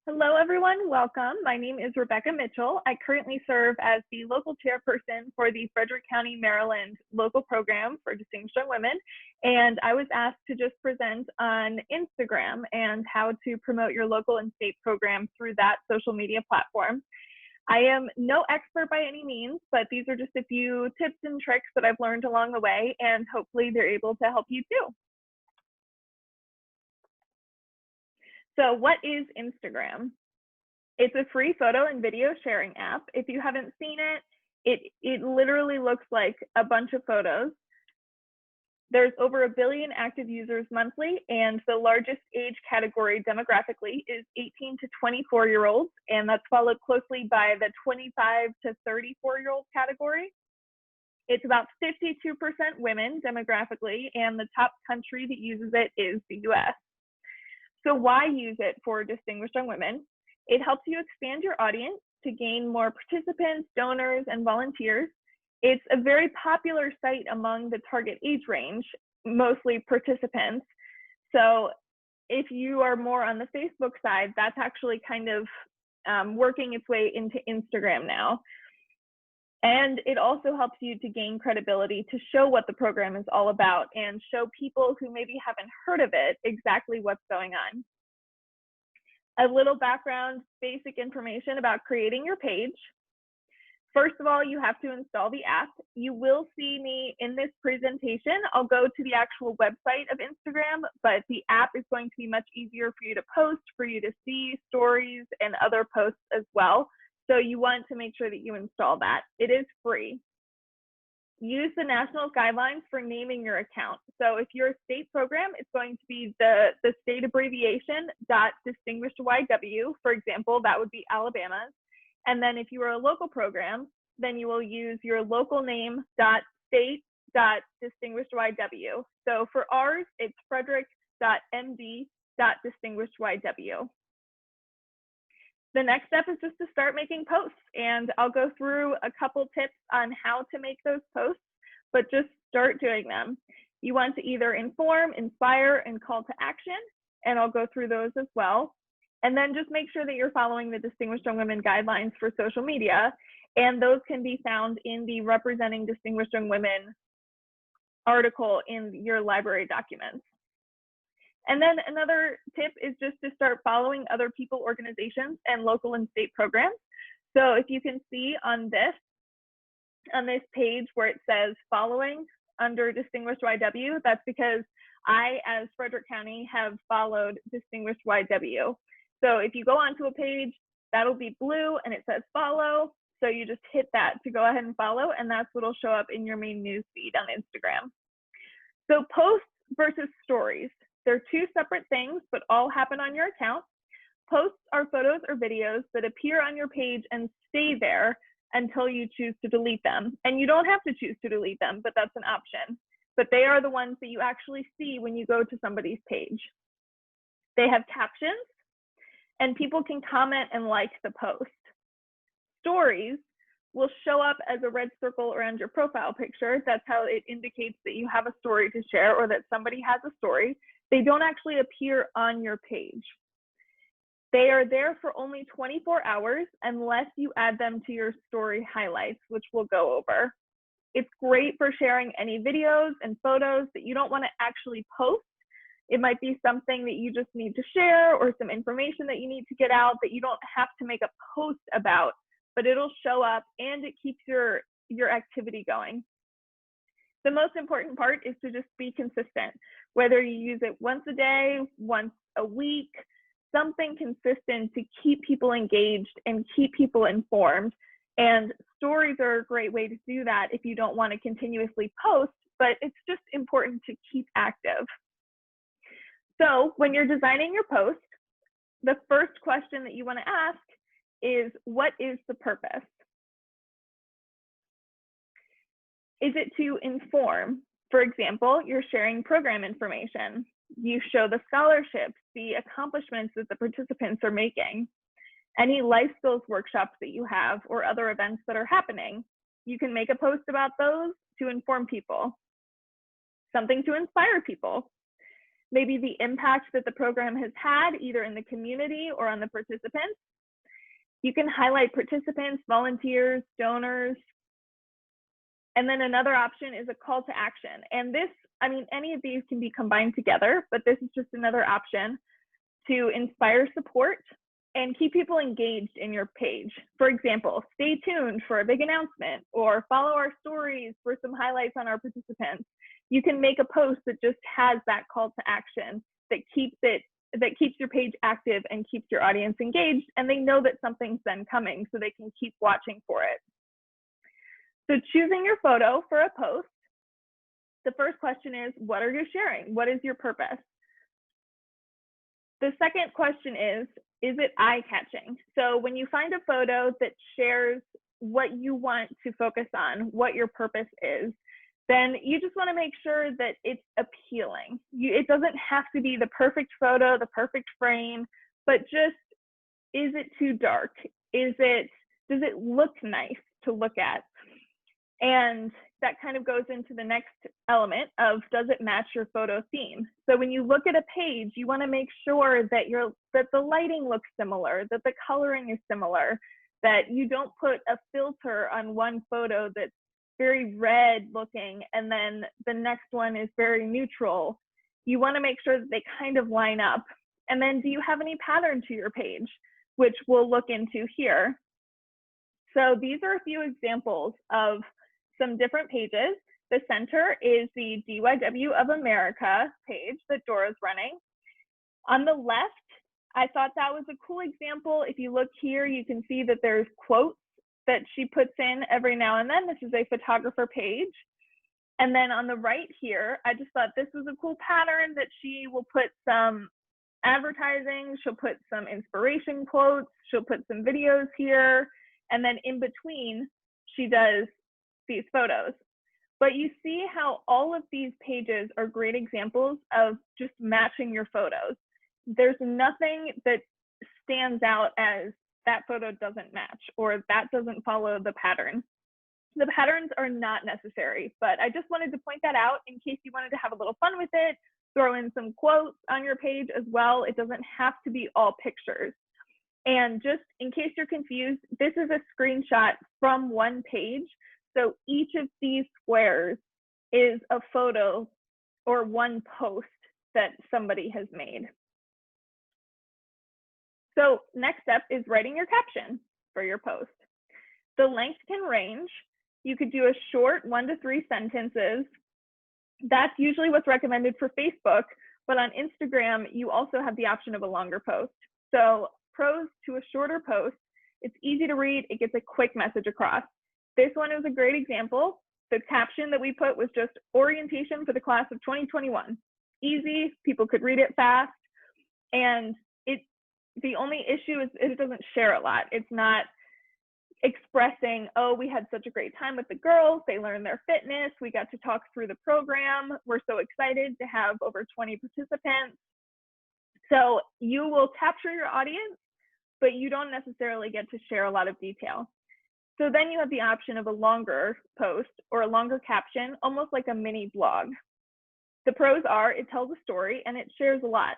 Hello, everyone. Welcome. My name is Rebecca Mitchell. I currently serve as the local chairperson for the Frederick County, Maryland local program for Distinguished Young Women. And I was asked to just present on Instagram and how to promote your local and state program through that social media platform. I am no expert by any means, but these are just a few tips and tricks that I've learned along the way, and hopefully they're able to help you too. So what is Instagram? It's a free photo and video sharing app. If you haven't seen it, it literally looks like a bunch of photos. There's over 1 billion active users monthly, and the largest age category demographically is 18 to 24-year-olds, and that's followed closely by the 25 to 34-year-old category. It's about 52% women demographically, and the top country that uses it is the US. So why use it for Distinguished Young Women? It helps you expand your audience to gain more participants, donors, and volunteers. It's a very popular site among the target age range, mostly participants. So if you are more on the Facebook side, that's actually kind of working its way into Instagram now. And it also helps you to gain credibility to show what the program is all about and show people who maybe haven't heard of it exactly what's going on. A little background, basic information about creating your page. First of all, you have to install the app. You will see me in this presentation. I'll go to the actual website of Instagram, but the app is going to be much easier for you to post, for you to see stories and other posts as well. So you want to make sure that you install that. It is free. Use the national guidelines for naming your account. So if you're a state program, it's going to be the state abbreviation .distinguishedYW. For example, that would be Alabama's. And then if you are a local program, then you will use your local name .state.distinguishedYW. So for ours, it's frederick.md.distinguishedYW. The next step is just to start making posts, and I'll go through a couple tips on how to make those posts, but just start doing them. You want to either inform, inspire, and call to action, and I'll go through those as well. And then just make sure that you're following the Distinguished Young Women guidelines for social media, and those can be found in the Representing Distinguished Young Women article in your library documents. And then another tip is just to start following other people, organizations, and local and state programs. So if you can see on this page where it says following under Distinguished YW, that's because I, as Frederick County, have followed Distinguished YW. So if you go onto a page, that'll be blue and it says follow. So you just hit that to go ahead and follow, and that's what'll show up in your main news feed on Instagram. So posts versus stories. They're two separate things, but all happen on your account. Posts are photos or videos that appear on your page and stay there until you choose to delete them. And you don't have to choose to delete them, but that's an option. But they are the ones that you actually see when you go to somebody's page. They have captions, and people can comment and like the post. Stories will show up as a red circle around your profile picture. That's how it indicates that you have a story to share or that somebody has a story. They don't actually appear on your page. They are there for only 24 hours unless you add them to your story highlights, which we'll go over. It's great for sharing any videos and photos that you don't want to actually post. It might be something that you just need to share or some information that you need to get out that you don't have to make a post about, but it'll show up and it keeps your activity going. The most important part is to just be consistent, whether you use it once a day, once a week, something consistent to keep people engaged and keep people informed. And stories are a great way to do that if you don't want to continuously post, but it's just important to keep active. So when you're designing your post, the first question that you want to ask is, what is the purpose? Is it to inform? For example, you're sharing program information. You show the scholarships, the accomplishments that the participants are making, any life skills workshops that you have or other events that are happening. You can make a post about those to inform people. Something to inspire people. maybe the impact that the program has had either in the community or on the participants. You can highlight participants, volunteers, donors. And then another option is a call to action. And this, I mean, any of these can be combined together, but this is just another option to inspire support and keep people engaged in your page. For example, stay tuned for a big announcement, or follow our stories for some highlights on our participants. You can make a post that just has that call to action that keeps your page active and keeps your audience engaged, and they know that something's then coming, so they can keep watching for it. So choosing your photo for a post, the first question is, what are you sharing? What is your purpose? The second question is it eye-catching? So when you find a photo that shares what you want to focus on, what your purpose is, then you just want to make sure that it's appealing. It doesn't have to be the perfect photo, the perfect frame, but just, is it too dark? Does it look nice to look at? And that kind of goes into the next element of, does it match your photo theme? So when you look at a page, you want to make sure that the lighting looks similar, that the coloring is similar, that you don't put a filter on one photo that's very red looking and then the next one is very neutral. You want to make sure that they kind of line up. And then, do you have any pattern to your page, which we'll look into here. So these are a few examples of some different pages. The center is the DYW of America page that Dora's running. On the left, I thought that was a cool example. If you look here, you can see that there's quotes that she puts in every now and then. This is a photographer page. And then on the right here, I just thought this was a cool pattern that she will put some advertising, she'll put some inspiration quotes, she'll put some videos here, and then in between, she does these photos. But you see how all of these pages are great examples of just matching your photos. There's nothing that stands out as that photo doesn't match or that doesn't follow the pattern. The patterns are not necessary, but I just wanted to point that out in case you wanted to have a little fun with it, throw in some quotes on your page as well. It doesn't have to be all pictures. And just in case you're confused, this is a screenshot from one page. So each of these squares is a photo or one post that somebody has made. So next step is writing your caption for your post. The length can range. You could do a short 1 to 3 sentences. That's usually what's recommended for Facebook, but on Instagram, you also have the option of a longer post. So pros to a shorter post, it's easy to read, it gets a quick message across. This one is a great example. The caption that we put was just orientation for the class of 2021. Easy, people could read it fast, and the only issue is it doesn't share a lot. It's not expressing, oh, we had such a great time with the girls, they learned their fitness, we got to talk through the program, we're so excited to have over 20 participants. So you will capture your audience, but you don't necessarily get to share a lot of detail. So then you have the option of a longer post or a longer caption, almost like a mini blog. The pros are it tells a story and it shares a lot.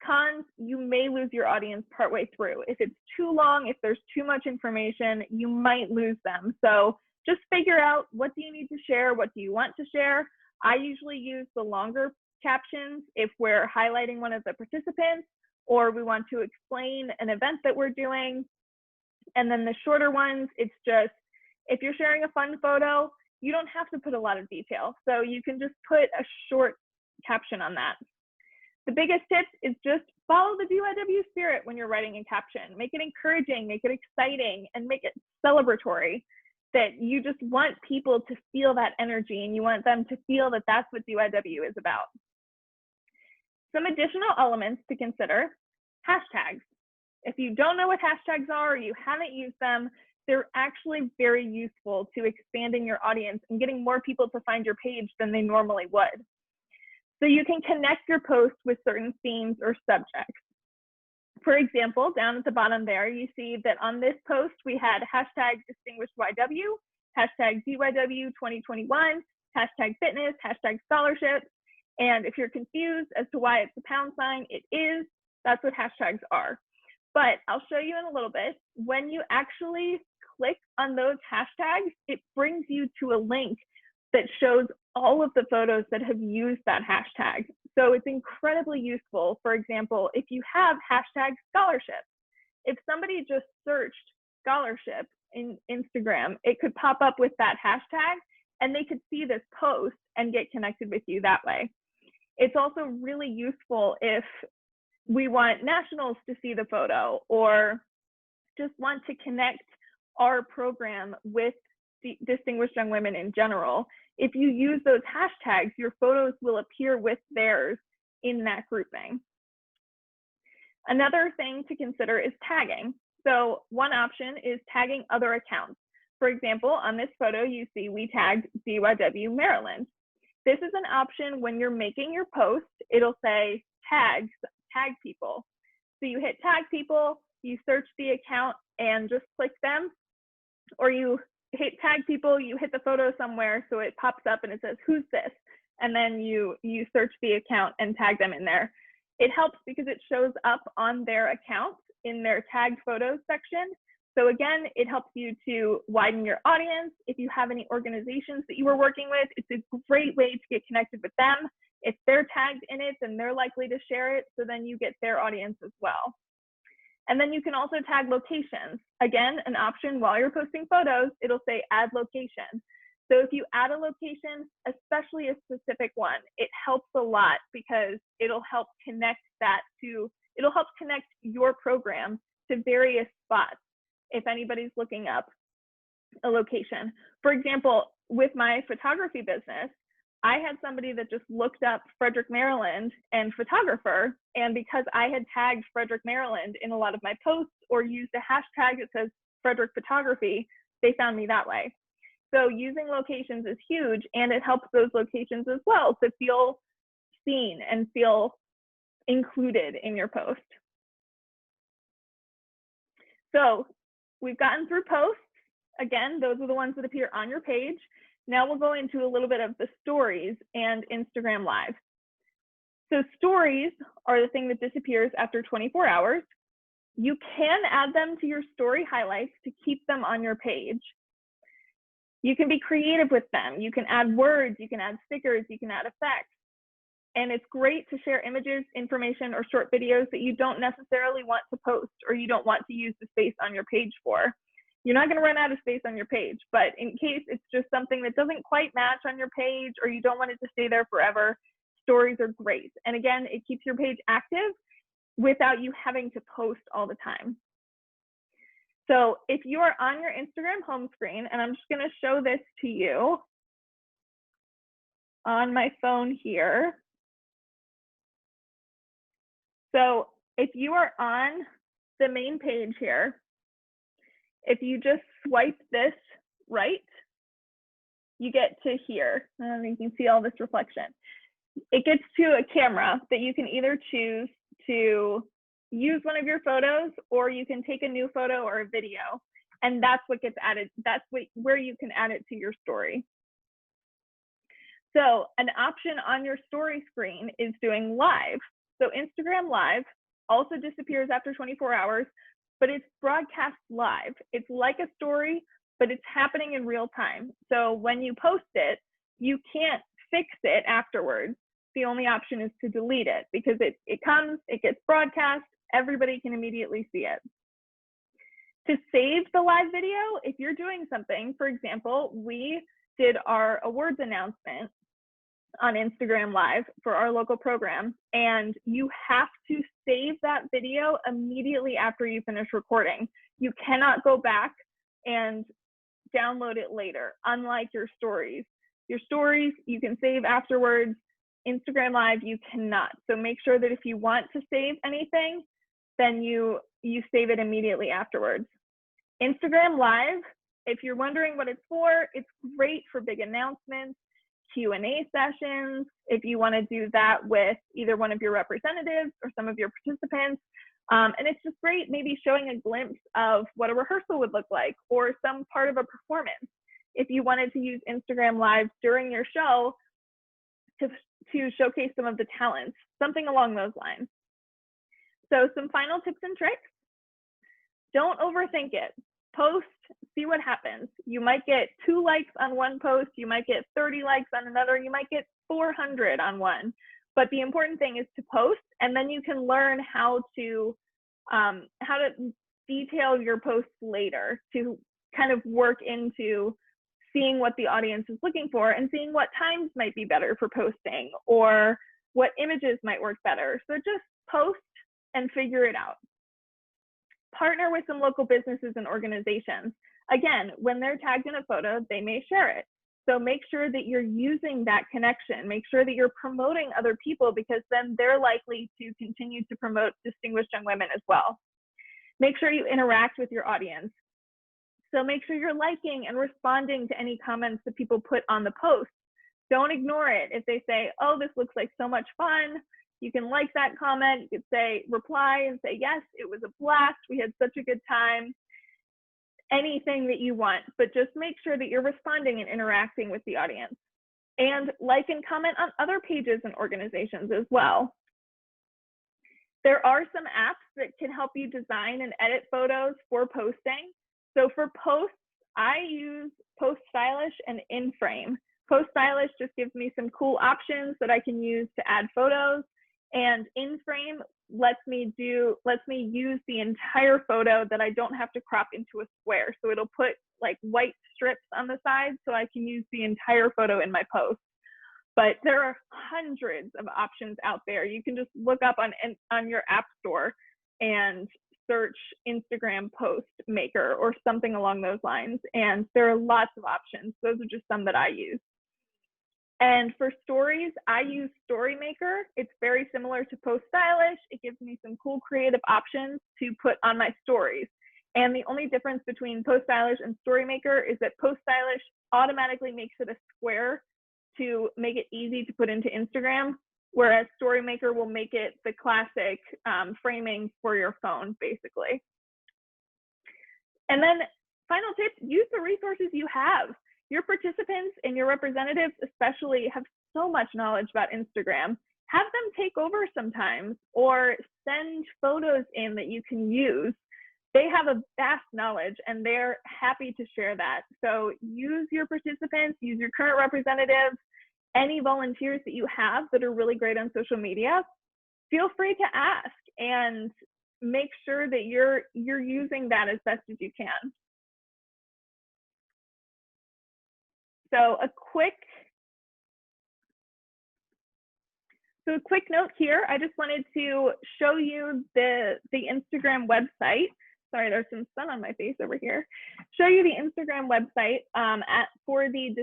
Cons, you may lose your audience partway through. If it's too long, if there's too much information, you might lose them. So just figure out, what do you need to share? What do you want to share? I usually use the longer captions if we're highlighting one of the participants or we want to explain an event that we're doing. And then the shorter ones, it's just, if you're sharing a fun photo, you don't have to put a lot of detail. So you can just put a short caption on that. The biggest tip is just follow the DYW spirit when you're writing a caption. Make it encouraging, make it exciting, and make it celebratory. That you just want people to feel that energy and you want them to feel that that's what DYW is about. Some additional elements to consider: hashtags. If you don't know what hashtags are or you haven't used them, they're actually very useful to expanding your audience and getting more people to find your page than they normally would. So you can connect your post with certain themes or subjects. For example, down at the bottom there, you see that on this post, we had hashtag distinguished YW, hashtag DYW 2021, hashtag fitness, hashtag scholarships. And if you're confused as to why it's a pound sign, it is. That's what hashtags are. But I'll show you in a little bit. When you actually click on those hashtags, it brings you to a link that shows all of the photos that have used that hashtag. So it's incredibly useful. For example, if you have hashtag scholarship, if somebody just searched scholarship in Instagram, it could pop up with that hashtag and they could see this post and get connected with you that way. It's also really useful if we want nationals to see the photo or just want to connect our program with distinguished young women in general. If you use those hashtags, your photos will appear with theirs in that grouping. Another thing to consider is tagging. So one option is tagging other accounts. For example, on this photo, you see we tagged DYW Maryland. This is an option when you're making your post, it'll say tag people. So you hit tag people, you search the account and just click them, or you hit tag people, you hit the photo somewhere so it pops up and it says, who's this? And then you search the account and tag them in there. It helps because it shows up on their account in their tagged photos section. So again, it helps you to widen your audience. If you have any organizations that you are working with, it's a great way to get connected with them. If they're tagged in it, then they're likely to share it. So then you get their audience as well. And then you can also tag locations. Again, an option while you're posting photos, it'll say add location. So if you add a location, especially a specific one, it helps a lot because it'll help connect your program to various spots if anybody's looking up a location. For example, with my photography business, I had somebody that just looked up Frederick, Maryland and photographer. And because I had tagged Frederick, Maryland in a lot of my posts or used a hashtag that says Frederick photography, they found me that way. So using locations is huge, and it helps those locations as well to feel seen and feel included in your post. So we've gotten through posts. Again, those are the ones that appear on your page. Now we'll go into a little bit of the stories and Instagram Live. So stories are the thing that disappears after 24 hours. You can add them to your story highlights to keep them on your page. You can be creative with them. You can add words, you can add stickers, you can add effects. And it's great to share images, information, or short videos that you don't necessarily want to post or you don't want to use the space on your page for. You're not going to run out of space on your page, but in case it's just something that doesn't quite match on your page or you don't want it to stay there forever, stories are great. And again, it keeps your page active without you having to post all the time. So if you are on your Instagram home screen, and I'm just going to show this to you on my phone here. So if you are on the main page here, if you just swipe this right, you get to here. You can see all this reflection. It gets to a camera that you can either choose to use one of your photos, or you can take a new photo or a video, and that's what gets added. That's where you can add it to your story. So an option on your story screen is doing live. So Instagram Live also disappears after 24 hours, but it's broadcast live. It's like a story, but it's happening in real time. So when you post it, you can't fix it afterwards. The only option is to delete it because it comes, it gets broadcast, everybody can immediately see it. To save the live video, if you're doing something, for example, we did our awards announcement on Instagram Live for our local program, and you have to save that video immediately after you finish recording. You cannot go back and download it later, unlike your stories. Your stories you can save afterwards. Instagram Live you cannot. So make sure that if you want to save anything, then you save it immediately afterwards. Instagram Live, if you're wondering what it's great for big announcements, Q&A sessions, if you want to do that with either one of your representatives or some of your participants. And it's just great maybe showing a glimpse of what a rehearsal would look like or some part of a performance. If you wanted to use Instagram Live during your show to showcase some of the talents, something along those lines. So some final tips and tricks. Don't overthink it. Post, see what happens. You might get 2 likes on one post, you might get 30 likes on another, you might get 400 on one. But the important thing is to post, and then you can learn how to detail your posts later to kind of work into seeing what the audience is looking for and seeing what times might be better for posting or what images might work better. So just post and figure it out. Partner with some local businesses and organizations. Again, when they're tagged in a photo, they may share it. So make sure that you're using that connection. Make sure that you're promoting other people, because then they're likely to continue to promote Distinguished Young Women as well. Make sure you interact with your audience. So make sure you're liking and responding to any comments that people put on the post. Don't ignore it. If they say, oh, this looks like so much fun, you can like that comment. You could say, reply and say, yes, it was a blast. We had such a good time. Anything that you want, but just make sure that you're responding and interacting with the audience. And like and comment on other pages and organizations as well. There are some apps that can help you design and edit photos for posting. So for posts, I use Post Stylish and InFrame. Post Stylish just gives me some cool options that I can use to add photos, and InFrame lets me use the entire photo that I don't have to crop into a square. So it'll put like white strips on the side so I can use the entire photo in my post. But there are hundreds of options out there. You can just look up on your app store and search Instagram post maker or something along those lines. And there are lots of options. Those are just some that I use. And for stories, I use Storymaker. It's very similar to Post Stylish. It gives me some cool creative options to put on my stories. And the only difference between Post Stylish and Storymaker is that Post Stylish automatically makes it a square to make it easy to put into Instagram, whereas Storymaker will make it the classic framing for your phone, basically. And then final tip, use the resources you have. Your participants and your representatives especially have so much knowledge about Instagram. Have them take over sometimes or send photos in that you can use. They have a vast knowledge and they're happy to share that. So use your participants, use your current representatives, any volunteers that you have that are really great on social media. Feel free to ask and make sure that you're using that as best as you can. So a quick note here, I just wanted to show you the Instagram website. Sorry, there's some sun on my face over here. Show you the Instagram website for the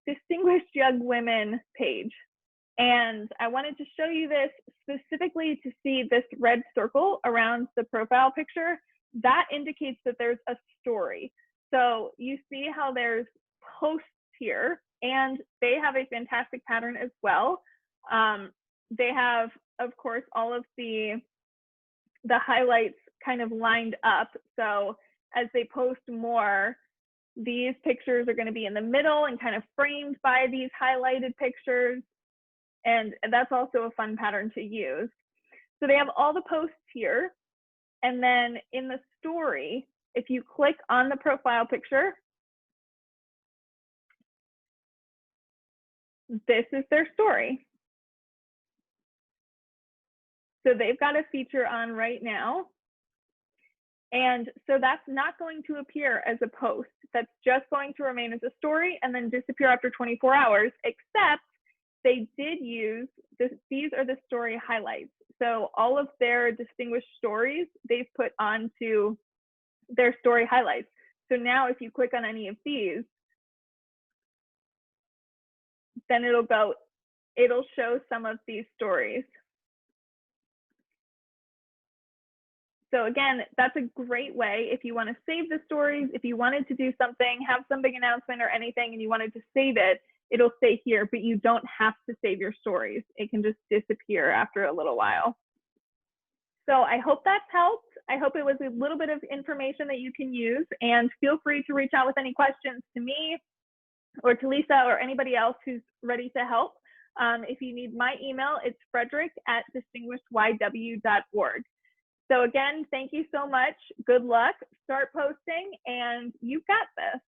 Distinguished Young Women page. And I wanted to show you this specifically to see this red circle around the profile picture. That indicates that there's a story. So you see how there's posts here, and they have a fantastic pattern as well. They have, of course, all of the highlights kind of lined up. So as they post more, these pictures are going to be in the middle and kind of framed by these highlighted pictures. And that's also a fun pattern to use. So they have all the posts here. And then in the story, if you click on the profile picture, this is their story. So they've got a feature on right now. And so that's not going to appear as a post. That's just going to remain as a story and then disappear after 24 hours, except they did use this. These are the story highlights. So all of their distinguished stories, they've put onto their story highlights. So now if you click on any of these, then it'll show some of these stories. So again, that's a great way if you want to save the stories, if you wanted to do something, have some big announcement or anything, and you wanted to save it, it'll stay here, but you don't have to save your stories. It can just disappear after a little while. So I hope that's helped. I hope it was a little bit of information that you can use, and feel free to reach out with any questions to me or to Lisa or anybody else who's ready to help. If you need my email, it's frederick@distinguishedYW.org. So again, thank you so much. Good luck, start posting, and you've got this.